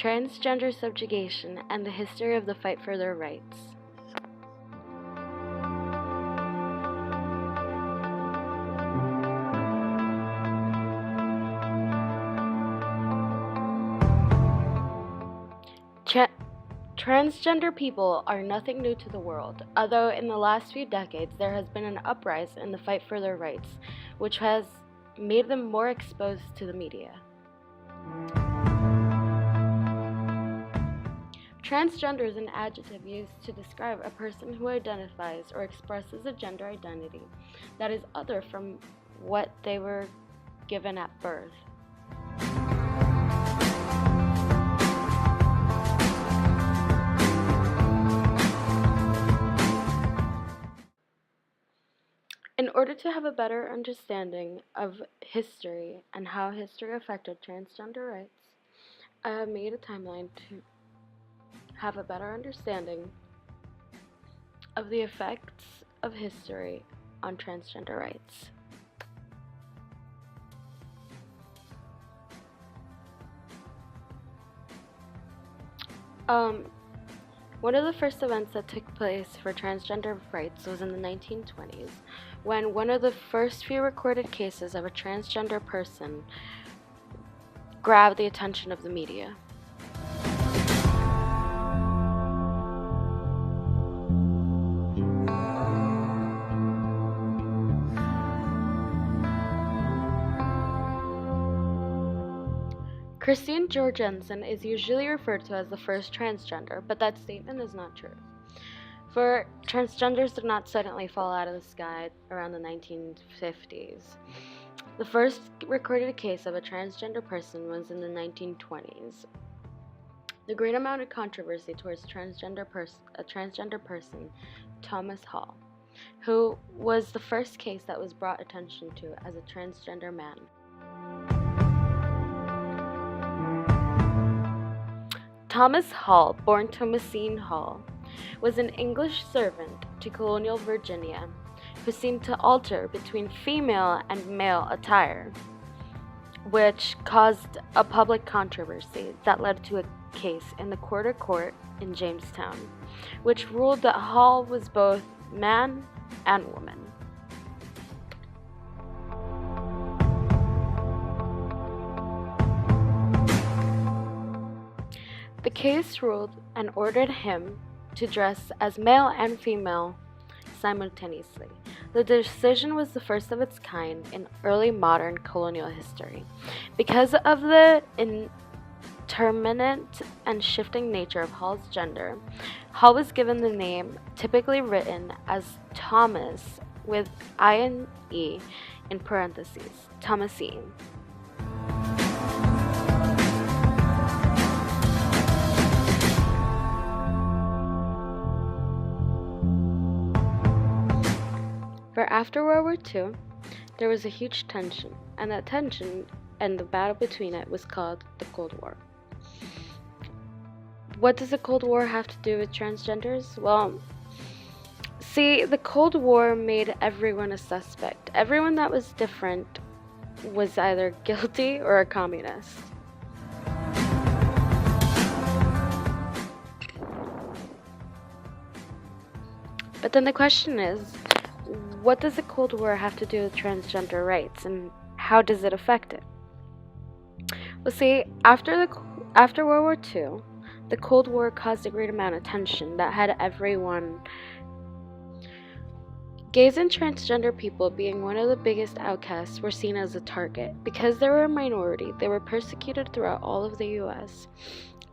transgender subjugation, and the history of the fight for their rights. Transgender people are nothing new to the world, although in the last few decades there has been an uprising in the fight for their rights, which has made them more exposed to the media. Transgender is an adjective used to describe a person who identifies or expresses a gender identity that is other from what they were given at birth. In order to have a better understanding of history and how history affected transgender rights, I have made a timeline to have a better understanding of the effects of history on transgender rights. One of the first events that took place for transgender rights was in the 1920s, when one of the first few recorded cases of a transgender person grabbed the attention of the media. Christine Jorgensen is usually referred to as the first transgender, but that statement is not true. For transgenders did not suddenly fall out of the sky around the 1950s. The first recorded case of a transgender person was in the 1920s. The great amount of controversy towards a transgender person, Thomas Hall, who was the first case that was brought attention to as a transgender man. Thomas Hall, born Thomasine Hall, was an English servant to colonial Virginia who seemed to alter between female and male attire, which caused a public controversy that led to a case in the Quarter Court in Jamestown, which ruled that Hall was both man and woman. The case ruled and ordered him to dress as male and female simultaneously. The decision was the first of its kind in early modern colonial history. Because of the intermittent and shifting nature of Hall's gender, Hall was given the name typically written as Thomas with I-N-E in parentheses, Thomasine. For after World War II, there was a huge tension, and that tension and the battle between it was called the Cold War. What does the Cold War have to do with transgenders? Well, see, the Cold War made everyone a suspect. Everyone that was different was either guilty or a communist. But then the question is, what does the Cold War have to do with transgender rights, and how does it affect it? Well, see, after World War II, the Cold War caused a great amount of tension that had everyone. Gays and transgender people, being one of the biggest outcasts, were seen as a target. Because they were a minority, they were persecuted throughout all of the US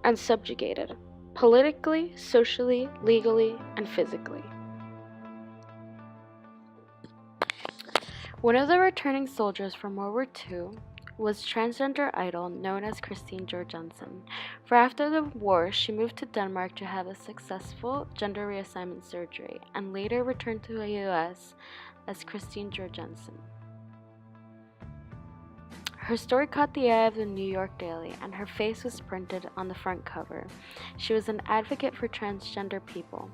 and subjugated, politically, socially, legally, and physically. One of the returning soldiers from World War II was transgender idol known as Christine Jorgensen. For after the war, she moved to Denmark to have a successful gender reassignment surgery and later returned to the US as Christine Jorgensen. Her story caught the eye of the New York Daily, and her face was printed on the front cover. She was an advocate for transgender people.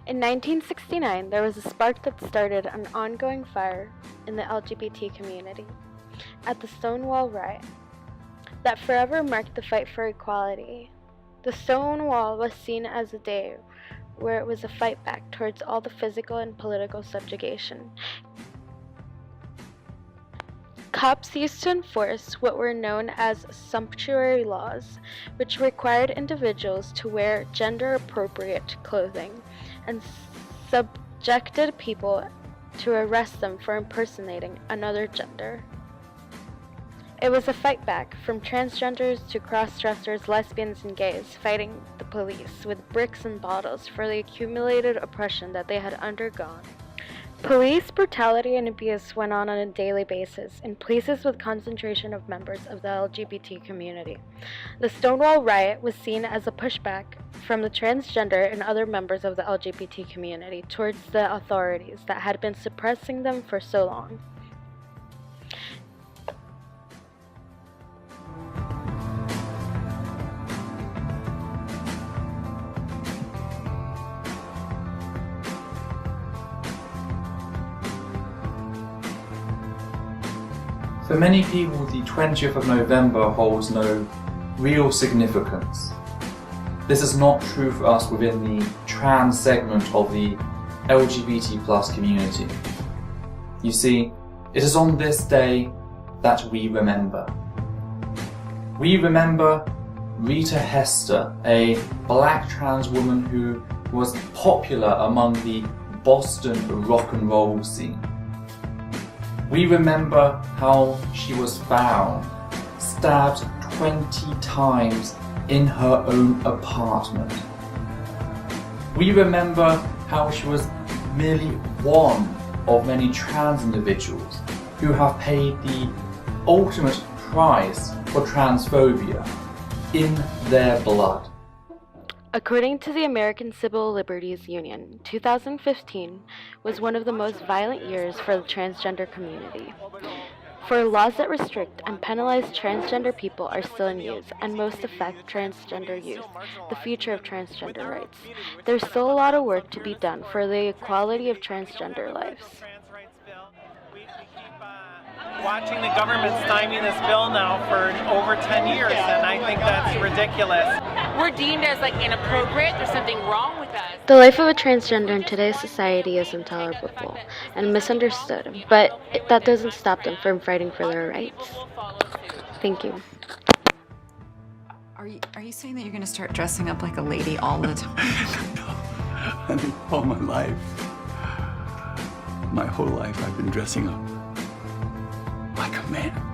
In 1969, there was a spark that started an ongoing fire in the LGBT community. at the Stonewall riot that forever marked the fight for equality. The Stonewall was seen as a day where it was a fight back towards all the physical and political subjugation. Cops used to enforce what were known as sumptuary laws, which required individuals to wear gender-appropriate clothing and subjected people to arrest them for impersonating another gender. It was a fight back from transgenders to cross-dressers, lesbians, and gays fighting the police with bricks and bottles for the accumulated oppression that they had undergone. Police brutality and abuse went on a daily basis in places with concentration of members of the LGBT community. The Stonewall riot was seen as a pushback from the transgender and other members of the LGBT community towards the authorities that had been suppressing them for so long. For many people, the 20th of November holds no real significance. This is not true for us within the trans segment of the LGBT+ community. You see, it is on this day that we remember. We remember Rita Hester, a black trans woman who was popular among the Boston rock and roll scene. We remember how she was found, stabbed 20 times in her own apartment. We remember how she was merely one of many trans individuals who have paid the ultimate price for transphobia in their blood. According to the American Civil Liberties Union, 2015 was one of the most violent years for the transgender community. For laws that restrict and penalize transgender people are still in use and most affect transgender youth, the future of transgender rights. There's still a lot of work to be done for the equality of transgender lives. Watching the government stymie this bill now for over 10 years, and I think that's ridiculous. We're deemed as inappropriate. There's something wrong with us. The life of a transgender in today's society is intolerable and misunderstood, but that doesn't stop them from fighting for their rights. Thank you. Are you saying that you're going to start dressing up like a lady all the time? No, I mean, all my life, my whole life I've been dressing up like a man.